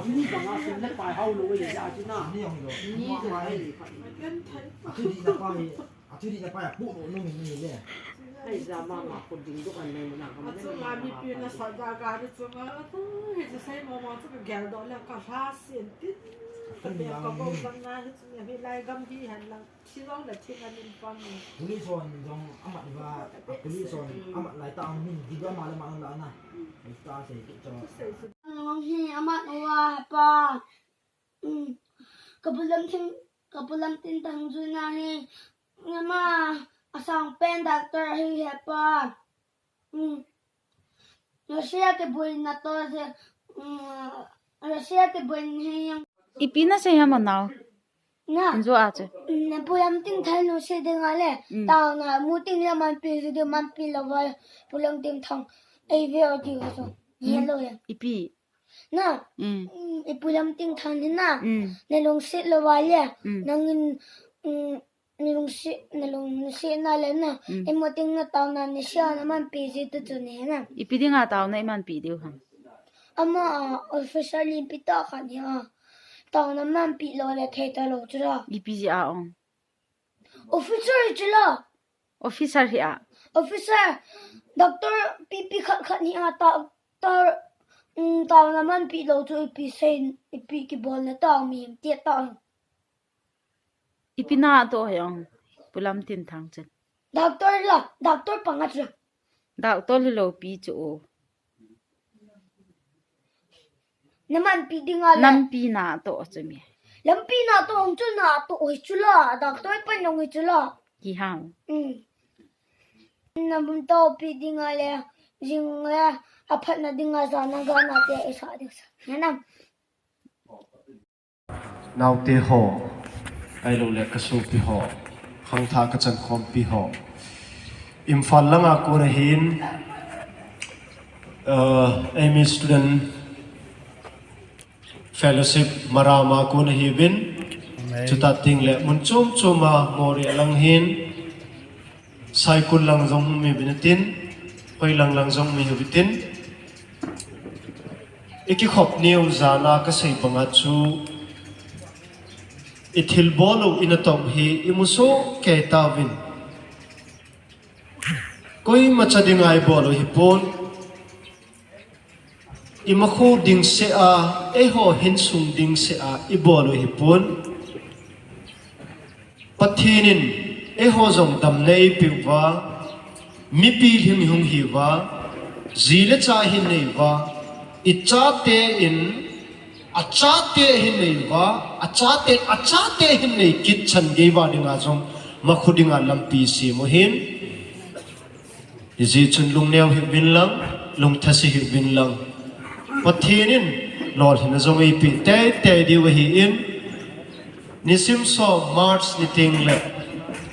sini banga sin le pai hau lo ye ja china ni yong yo ni de ai tu di na pai pu no mi ni le ai za ma ko ding do kan nei na ka ma这妈咪变了啥家干的，怎么都还是谁妈妈这个干到了干啥事的？这边搞不上啊，这边没来干皮还能提上来听俺们帮忙。 police on dong amat ba police on amat lai ta min di ba ma la na ta se cho Nong hi amat wa pa. Kapulam tin tang zu na hi. Ngama asang pen doctor hi he pa. Russia ke boy na to se Russia ke boy hi yang Ipina sa yaman now. na. Enzo ate. Na pulam tin thai no se de ngale. Ta na mu tin la man pi de man pi la wa pulam tin thang. Ai ve o ti so. Yellow ya. Ipi. Na. Ipulam ting thang ni na. Nalong sit la wa ya. Nangin nalong sit na la na. Imo ting na taw na ni siya naman pi si tu tu ni na. Ipi di nga tao na iman pidiw ham. Ama official limpita ka niya. Taw naman pi lo le keta lo chura. Ipi si aong. Officer chula. Officer hiya. Officer, doctor pipi khat niya taw naman pi lo chu ipi sen ipi ki bol na taw mi tiya taw. Ipi na to hayong. Pulam tin thang chen. Doctor pangat la. Dak to lilo pi chu. Naman pi di nga la. Nampi na to chumi. Lampi na to ang chu na to oi chula. Doctor pa nong oi chula. Ki hang. Namun to pi di nga la. Jing la apat na di nga sa nang gana te isa di sa. Nanam. Now te ho ai lo le ka su pi ho khang tha ka chan khom pi ho imphal langa ko na hin MA student fellowship marama ko na hi bin chuta ting le mun chom choma mori alang hin cycle lang jong mi binatin poi lang jong mi bitin iki khop niu zana ka sei banga chu ithil bolo inatom hi imuso ketavin koi machadingai bolo hi pon imakhu ding se a eho hinsung ding se a ibolo hi pon pathinin eho jong dam nei piwa mi pi him hung hi wa zile cha hin nei wa ichate in achate hin nei wa achate hin nei kit chan ge wa dinga jong makhudinga lampi si mo hin izi chun lung neu hi bin lang lung thasi hi bin lang pathinin lol hin jong ei pi te di wa hi in nisim so march ni ting le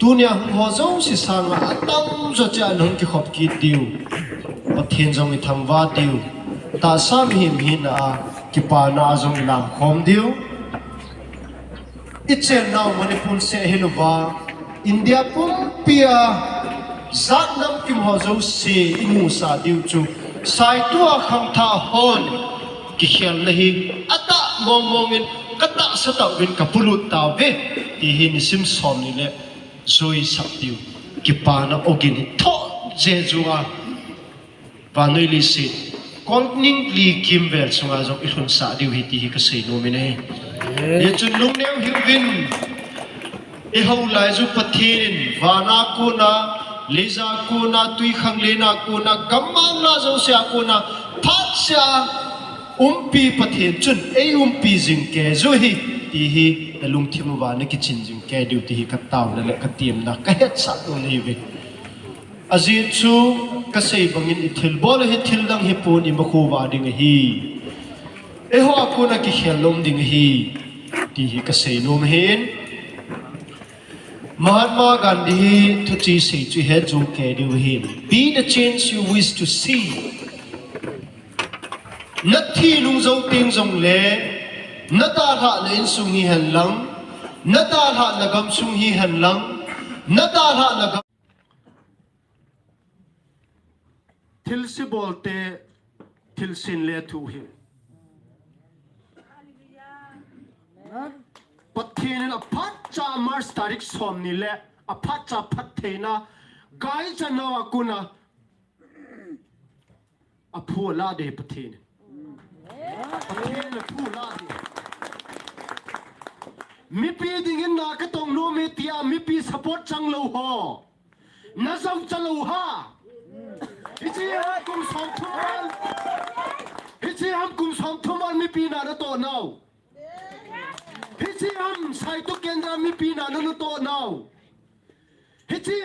tunia ho jong si sanga atam zo cha nong ki khop ki tiu pathin jong i thangwa tiu ta sam him hin a ki pa na jong lam khom diu ichel now manipur se hiluwa india pum pia zat nam kim ho zo se imu sa diu chu sai tua kham tha hon ki khel nahi ata mongin kata sa ta win kapulut ta ve ti hin sim som ni le zoi sak diu ki pa na ogin tho je juwa pa noi li si kongning li kim vel sunga jong ihun sa diu hi ti hi ka sei no mi ne ye chun lung neu hi win e ho lai ju pathin wana ko na leza ko na tui khang le na ko na gamang na zo sia ko na phat sia umpi pathin chun e umpi jing ke zo hi ti hi lung thimu wa na ki chin jing ke diu ti hi ka taw na ka tiam na ka het sa to nei ve azi chu ka sei bangin ithil bol hi thil dang hi pun i makhu wa ding hi e ho ko na ki khelom ding hi ti hi ka sei nom hin Mahatma Gandhi to chi say to head to carry him. Be the change you wish to see. Nathi lung zong ting zong le, nata ha le in sung hi han lang, nata ha la gam sung hi han lang, nata ha la gam. Til si bolte til sin le tu hi. ปัทเทนอภัตจามาร์สตาริกสอมนี่แหละอภัตจาพัทเทนะกายจะนาวกุนะอภัวลาเดปัทเทนปัทเทนพูลาเดมิปีดิ่งนักตงโนเมติยามิปีสปอร์ตจังโลฮอนาจังจังโลฮาฮิจิฮัมกุมสองทุมันฮิจิฮัมกุมสองทุมันมิปีนาโตนาวฮิจิฮัมไซตุเกนดามิปีนาโตนาวฮิจิ